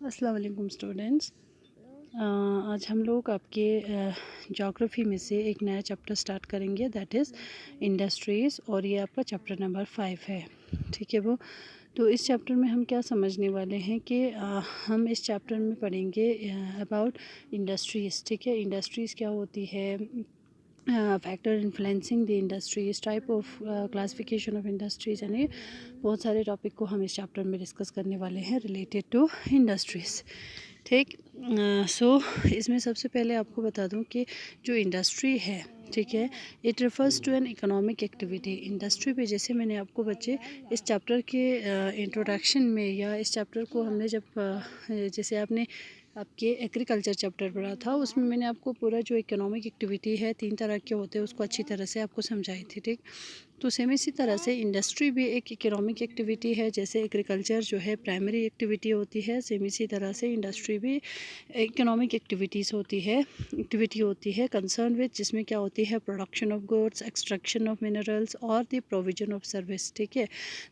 अस्सलाम वालेकुम स्टूडेंट्स। आज हम लोग आपके ज्योग्राफी में से एक नया चैप्टर स्टार्ट करेंगे, दैट इज़ इंडस्ट्रीज़, और ये आपका चैप्टर नंबर 5 है। ठीक है वो। तो इस चैप्टर में हम क्या समझने वाले हैं कि हम इस चैप्टर में पढ़ेंगे अबाउट इंडस्ट्रीज़। ठीक है, इंडस्ट्रीज़ क्या होती है, factor influencing the industries, type of classification of industries, यानी बहुत सारे टॉपिक को हम इस चैप्टर में डिस्कस करने वाले हैं रिलेटेड टू इंडस्ट्रीज़। ठीक। सो इसमें सबसे पहले आपको बता दूं कि जो इंडस्ट्री है, ठीक है, it refers to an economic activity. Industry पे जैसे मैंने आपको बच्चे इस चैप्टर के इंट्रोडक्शन में, या इस चैप्टर को हमने जब जैसे आपने आपके एग्रीकल्चर चैप्टर पढ़ा था, उसमें मैंने आपको पूरा जो इकोनॉमिक एक्टिविटी है 3 तरह के होते हैं उसको अच्छी तरह से आपको समझाई थी। ठीक। तो सेम इसी तरह से इंडस्ट्री भी एक इकोनॉमिक एक्टिविटी है। जैसे एग्रीकल्चर जो है प्राइमरी एक्टिविटी होती है, सेम इसी तरह से इंडस्ट्री भी इकोनॉमिक एक्टिविटी होती है कंसर्न विद, जिसमें क्या होती है, production of goods, extraction of minerals और द प्रोविजन ऑफ सर्विस। ठीक है,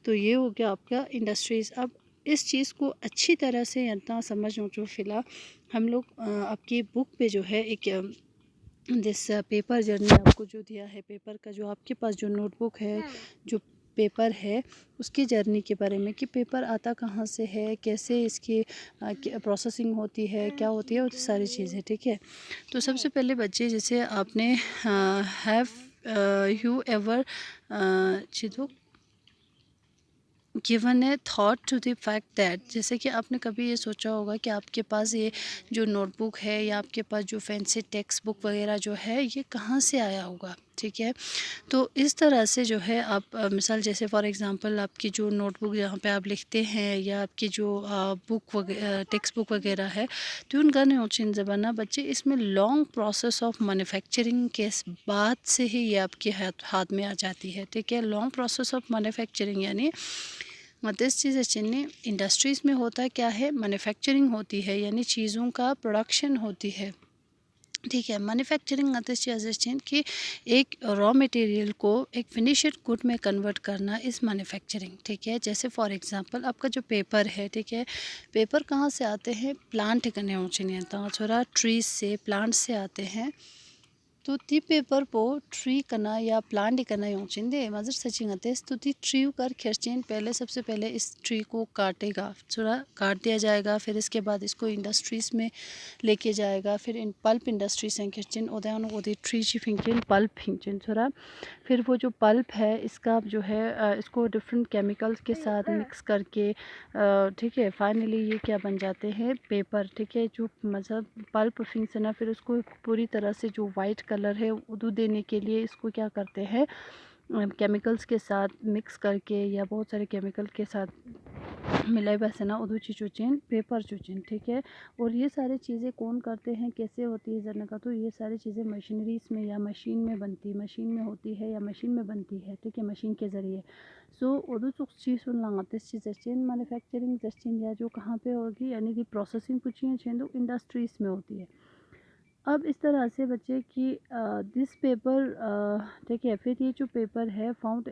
तो ये हो गया आपका इंडस्ट्रीज़। अब इस चीज़ को अच्छी तरह से इतना समझ हो जो फिलहाल हम लोग आपकी बुक पे जो है एक दिस पेपर जर्नी आपको जो दिया है, पेपर का जो आपके पास जो नोटबुक है, जो पेपर है, उसकी जर्नी के बारे में कि पेपर आता कहाँ से है, कैसे इसकी प्रोसेसिंग होती है, क्या होती है, वो सारी चीज़ें। ठीक है, तो सबसे पहले बच्चे, जैसे आपने हैव यू एवर चिदो given a thought to the fact that, जैसे कि आपने कभी ये सोचा होगा कि आपके पास ये जो नोटबुक है या आपके पास जो फैंसी टेक्स्ट बुक वगैरह जो है, ये कहाँ से आया होगा। ठीक है, तो इस तरह से जो है आप मिसाल जैसे फॉर एग्ज़ाम्पल आपकी जो नोटबुक जहाँ पे आप लिखते हैं, या आपकी जो बुक वगैरह टेक्स्ट बुक वगैरह है, तो उनका नहीं ज़बाना बच्चे, इसमें लॉन्ग प्रोसेस ऑफ मैन्युफैक्चरिंग के बाद से ही ये आपके हाथ में आ जाती है। ठीक है, लॉन्ग प्रोसेस ऑफ मैन्युफैक्चरिंग यानी दिस चीज़ चिन्नी इंडस्ट्रीज़ में होता क्या है, मैन्युफैक्चरिंग होती है, यानी चीज़ों का प्रोडक्शन होती है। ठीक है, मैन्युफैक्चरिंग चिन्ह कि एक रॉ मटेरियल को एक फिनिश्ड गुड में कन्वर्ट करना इस मैन्युफैक्चरिंग। ठीक है, जैसे फॉर एग्जांपल आपका जो पेपर है, ठीक है, पेपर कहाँ से आते हैं, प्लांट करने ऊँचे थोड़ा ट्रीज से, प्लांट से आते हैं। तो ती पेपर पो ट्री कना या प्लांट कना योचिंदे मजर सचिंग अतेस, तो ती ट्री कर खर्चें पहले, सबसे पहले इस ट्री को काटेगा, थोड़ा काट दिया जाएगा, फिर इसके बाद इसको इंडस्ट्रीज़ में लेके जाएगा, फिर इन पल्प इंडस्ट्री से खर्चें उदयन ओदी ट्री ची फिंचें पल्प फिंचें थोड़ा, फिर वो जो पल्प है इसका जो है इसको डिफरेंट केमिकल्स के साथ मिक्स करके, ठीक है, फाइनली ये क्या बन जाते हैं, पेपर। ठीक है, जो मतलब पल्प फिंक्स है ना, फिर उसको पूरी तरह से जो वाइट कलर है उदू देने के लिए इसको क्या करते हैं, केमिकल्स के साथ मिक्स करके या बहुत सारे केमिकल के साथ मिलाई बस ना उदू चुचिन पेपर चुचिन। ठीक है, और ये सारी चीज़ें कौन करते हैं, कैसे होती है जरने का, तो ये सारी चीज़ें मशीनरीज में या मशीन में होती है या मशीन में बनती है। ठीक है, मशीन के ज़रिए। सो उदू चुक चीज़ सुन लगाते जस्टिन मैन्युफैक्चरिंग जस्टिन, या जो कहाँ पे होगी, यानी कि प्रोसेसिंग कुछ छेंदो इंडस्ट्रीज़ में होती है। अब इस तरह से बच्चे कि दिस पेपर, ठीक है, फिर ये जो पेपर है found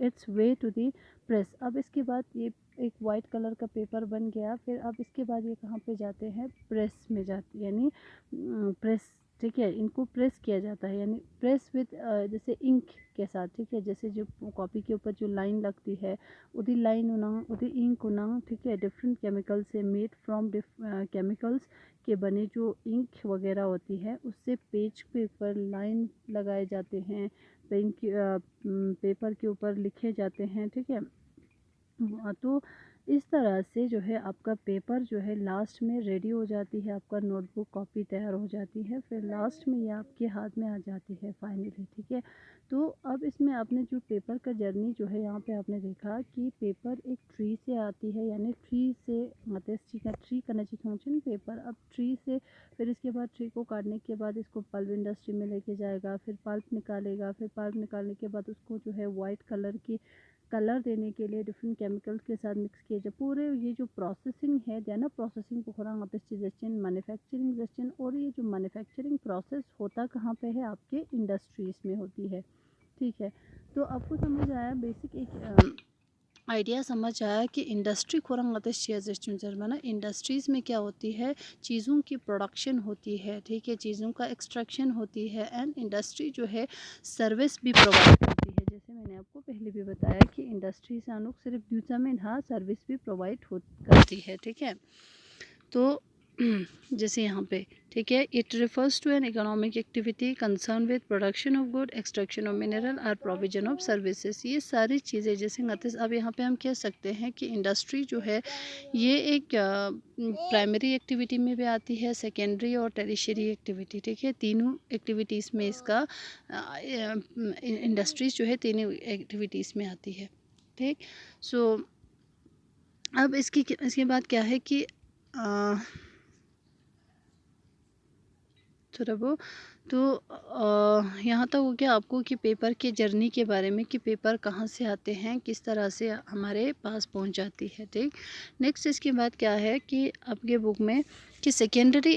its way to the press. अब इसके बाद ये एक वाइट कलर का पेपर बन गया, फिर अब इसके बाद ये कहाँ पे जाते हैं, प्रेस में जाते, यानी प्रेस। ठीक है, इनको प्रेस किया जाता है, यानी प्रेस विद जैसे इंक के साथ। ठीक है, जैसे जो कॉपी के ऊपर जो लाइन लगती है, उदी लाइन उनंग उदी इंक उनंग, ठीक है, डिफरेंट केमिकल से मेड फ्रॉम केमिकल्स के बने जो इंक वगैरह होती है, उससे पेज के ऊपर लाइन लगाए जाते हैं, पेन पेपर के ऊपर लिखे जाते हैं। ठीक है, तो इस तरह से जो है आपका पेपर जो है लास्ट में रेडी हो जाती है, आपका नोटबुक कॉपी तैयार हो जाती है, फिर लास्ट में ये आपके हाथ में आ जाती है फाइनली। ठीक है, तो अब इसमें आपने जो पेपर का जर्नी जो है, यहाँ पे आपने देखा कि पेपर एक ट्री से आती है, यानी ट्री से ट्री करना चाहिए पेपर। अब ट्री से फिर इसके बाद ट्री को काटने के बाद इसको पल्प इंडस्ट्री में लेके जाएगा, फिर पल्प निकालेगा, फिर पल्प निकालने के बाद उसको जो है वाइट कलर की कलर देने के लिए डिफरेंट केमिकल्स के साथ मिक्स किए जाए। पूरे ये जो प्रोसेसिंग है ना, प्रोसेसिंग मैन्युफैक्चरिंग जस्टिन, और ये जो मैन्युफैक्चरिंग प्रोसेस होता कहाँ पे है, आपके इंडस्ट्रीज़ में होती है। ठीक है, तो आपको समझ आया बेसिक एक आइडिया समझ आया कि इंडस्ट्री खुरंग आतिश चीज़ बना। इंडस्ट्रीज़ में क्या होती है, चीज़ों की प्रोडक्शन होती है, ठीक है, चीज़ों का एक्सट्रैक्शन होती है, एंड इंडस्ट्री जो है सर्विस भी प्रोवाइड करती है। जैसे मैंने आपको पहले भी बताया कि इंडस्ट्री से अनुक सिर्फ दूसरा में हाँ सर्विस भी प्रोवाइड हो करती है, ठीक है। तो जैसे यहाँ पे, ठीक है, it refers to an economic activity concern with production of good, extraction of mineral और प्रोविजन ऑफ सर्विसेज। ये सारी चीज़ें जैसे गतिस, अब यहाँ पे हम कह सकते हैं कि इंडस्ट्री जो है ये एक प्राइमरी एक्टिविटी में भी आती है, सेकेंडरी और टेरिशरी एक्टिविटी, ठीक है, तीनों एक्टिविटीज़ में इसका इंडस्ट्रीज जो है तीनों एक्टिविटीज़ में आती है, ठीक। सो अब इसके बाद क्या है कि थोड़ा वो तो यहाँ तक हो गया आपको कि पेपर के जर्नी के बारे में, कि पेपर कहाँ से आते हैं, किस तरह से हमारे पास पहुँच जाती है, ठीक। नेक्स्ट इसके बाद क्या है कि आपके बुक में कि सेकेंडरी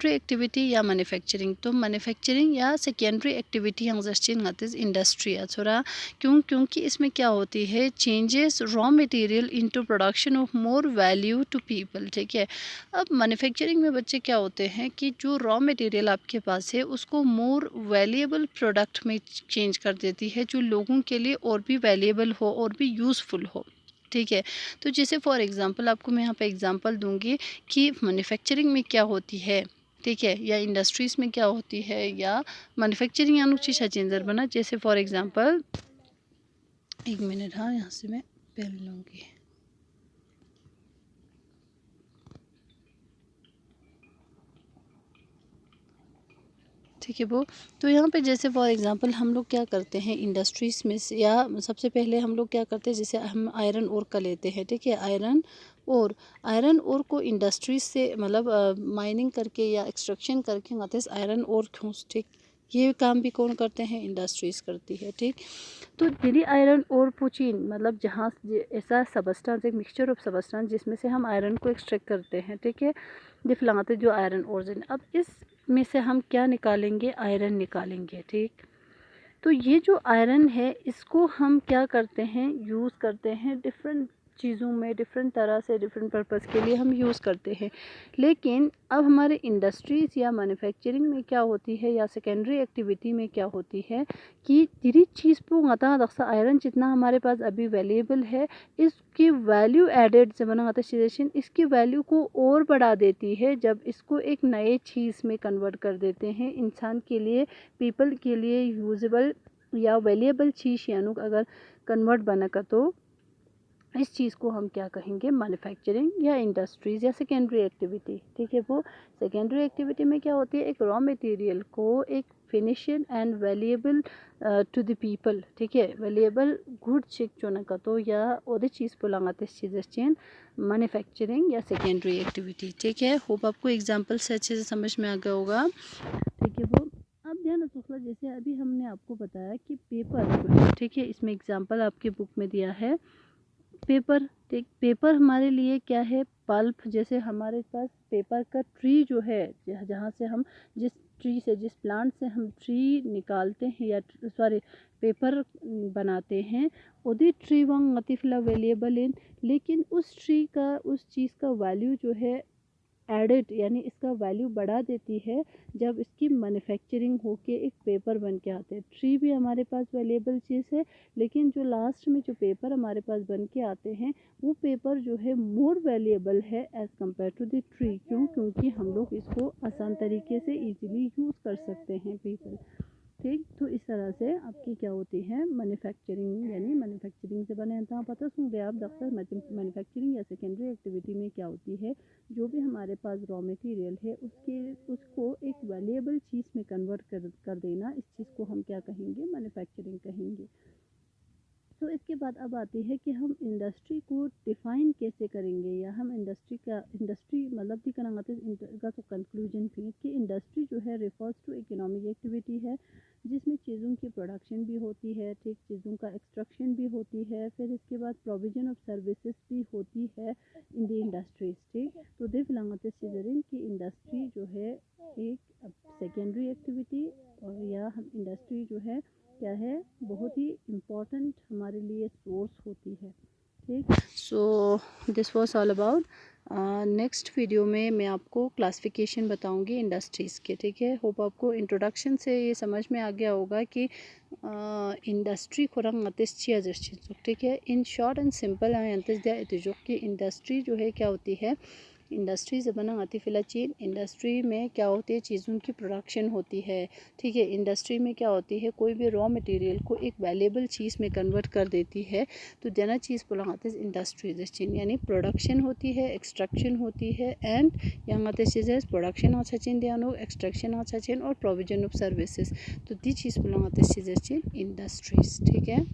एक्टिविटी या मैन्युफैक्चरिंग, तो मैन्युफैक्चरिंग या सेकेंडरी एक्टिविटी इंडस्ट्री थोड़ा क्योंकि इसमें क्या होती है, changes raw material into production of more value to people, ठीक है। अब मैन्युफैक्चरिंग में बच्चे क्या होते हैं कि जो रॉ मटेरियल आपके पास है उसको मोर वैल्यूएबल प्रोडक्ट में चेंज कर देती है, जो लोगों के लिए और भी वैल्यूएबल हो और भी यूज़फुल हो, ठीक है। तो जैसे फॉर एग्ज़ाम्पल आपको मैं यहाँ पे एग्ज़ाम्पल दूंगी कि मैन्युफैक्चरिंग में क्या होती है, ठीक है, या इंडस्ट्रीज़ में क्या होती है, या मैन्युफैक्चरिंग या चीज़ा चेंजर बना। जैसे फॉर एग्ज़ाम्पल, एक मिनट, हाँ यहाँ से मैं पेन लूँगी, ठीक है वो। तो यहाँ पे जैसे फॉर एग्ज़ाम्पल हम लोग क्या करते हैं इंडस्ट्रीज़ में से, या सबसे पहले हम लोग क्या करते हैं, जैसे हम आयरन ओर का लेते हैं, ठीक है, आयरन ओर को इंडस्ट्रीज से मतलब माइनिंग करके या एक्सट्रैक्शन करके आते हैं आयरन ओर ठूस, ठीक। ये काम भी कौन करते हैं, इंडस्ट्रीज़ करती है, ठीक। तो दिल्ली आयरन और पुचीन मतलब जहाँ ऐसा सबस्टांस, एक मिक्सचर ऑफ सबस्टांस जिसमें से हम आयरन को एक्सट्रैक्ट करते हैं, ठीक है, दिफलाते जो आयरन ओर। अब इस में से हम क्या निकालेंगे, आयरन निकालेंगे, ठीक। तो ये जो आयरन है इसको हम क्या करते हैं, यूज़ करते हैं डिफरेंट चीज़ों में, डिफरेंट तरह से, डिफरेंट पर्पस के लिए हम यूज़ करते हैं। लेकिन अब हमारे इंडस्ट्रीज़ या मैन्युफैक्चरिंग में क्या होती है, या सेकेंडरी एक्टिविटी में क्या होती है कि जिरी चीज़ को गता दक्षा आयरन जितना हमारे पास अभी अवेलेबल है, इसकी वैल्यू एडेड से बना सिचुएशन इसकी वैल्यू को और बढ़ा देती है जब इसको एक नए चीज़ में कन्वर्ट कर देते हैं, इंसान के लिए, पीपल के लिए यूजेबल या वैल्यूएबल चीज़ यानी अगर कन्वर्ट बना का, तो इस चीज़ को हम क्या कहेंगे, मैन्युफैक्चरिंग या इंडस्ट्रीज़ या सेकेंडरी एक्टिविटी, ठीक है। वो सेकेंडरी एक्टिविटी में क्या होती है, एक रॉ मटेरियल को एक finishing and valuable to the people, ठीक है, वैल्यूएबल गुड चिक चुना का, तो या ओदे चीज़ पर लगाते चीज़ चेन मैन्युफैक्चरिंग या सेकेंडरी एक्टिविटी, ठीक है। होप आपको एग्जाम्पल से अच्छे से समझ में आ गया होगा, ठीक है। वो अब ध्यान रखो, जैसे अभी हमने आपको बताया कि पेपर, ठीक है, इसमें एग्जाम्पल आपके बुक में दिया है पेपर, ठीक। पेपर हमारे लिए क्या है, पल्प। जैसे हमारे पास पेपर का ट्री जो है, जहाँ से हम जिस ट्री से, जिस प्लांट से हम ट्री निकालते हैं या सॉरी पेपर बनाते हैं, उदी ट्री वंग मतिफला वेलिएबल इन, लेकिन उस ट्री का, उस चीज़ का वैल्यू जो है एडिड यानी इसका वैल्यू बढ़ा देती है जब इसकी मैन्युफैक्चरिंग होके एक पेपर बन के आते हैं। ट्री भी हमारे पास वैल्यूएबल चीज़ है, लेकिन जो लास्ट में जो पेपर हमारे पास बन के आते हैं वो पेपर जो है मोर वैल्यूएबल है as compared to the tree. क्यों? क्योंकि हम लोग इसको आसान तरीके से ईजिली यूज़ कर सकते हैं पीपल, ठीक। तो इस तरह से आपकी क्या होती है, मैन्युफैक्चरिंग, यानी मैन्युफैक्चरिंग से बने हैं पता सुन गए आप डॉक्टर। मैन्युफैक्चरिंग या सेकेंडरी एक्टिविटी में क्या होती है, जो भी हमारे पास रॉ मटेरियल है उसको एक वैल्यूएबल चीज़ में कन्वर्ट कर देना, इस चीज़ को हम क्या कहेंगे, मैन्युफैक्चरिंग कहेंगे। तो इसके बाद अब आती है कि हम इंडस्ट्री को डिफ़ाइन कैसे करेंगे, या हम इंडस्ट्री मतलब दी कराते का तो कंक्लूजन थी कि इंडस्ट्री जो है रिफर्स टू इकोनॉमिक एक्टिविटी है जिसमें चीज़ों की प्रोडक्शन भी होती है, ठीक, चीज़ों का एक्सट्रैक्शन भी होती है, फिर इसके बाद प्रोविजन ऑफ सर्विसेज भी होती है इन दी इंडस्ट्रीज, ठीक। तो दे फिलंगते सीजरिन की इंडस्ट्री जो है एक सेकेंडरी एक्टिविटी, और या हम इंडस्ट्री जो है क्या है, बहुत ही इम्पोर्टेंट हमारे लिए सोर्स होती है, so this was all about. Next video में मैं आपको क्लासिफिकेशन बताऊंगी इंडस्ट्रीज़ के, ठीक है। होप आपको इंट्रोडक्शन से ये समझ में आ गया होगा कि इंडस्ट्री खुरंग अतिस ची अजर, ठीक है। इन शॉर्ट एंड सिंपल आए अंतिस दिया इतजो कि इंडस्ट्री जो है क्या होती है, इंडस्ट्री ज़बाना आती फिला चीन। इंडस्ट्री में क्या होती है, चीज़ों की प्रोडक्शन होती है, ठीक है। इंडस्ट्री में क्या होती है, कोई भी रॉ मटेरियल को एक वैल्यूएबल चीज़ में कन्वर्ट कर देती है। तो जना चीज़ बोला आते इंडस्ट्री चीन, यानी प्रोडक्शन होती है, एक्सट्रैक्शन होती है, एंड यहाँ आते चीज़ें प्रोडक्शन अच्छा चीन दियानो, एक्सट्रैक्शन अच्छा चीन, और प्रोविजन ऑफ सर्विसेज। तो दी चीज़ बोला आते चीज़ें चीन इंडस्ट्रीज, ठीक है।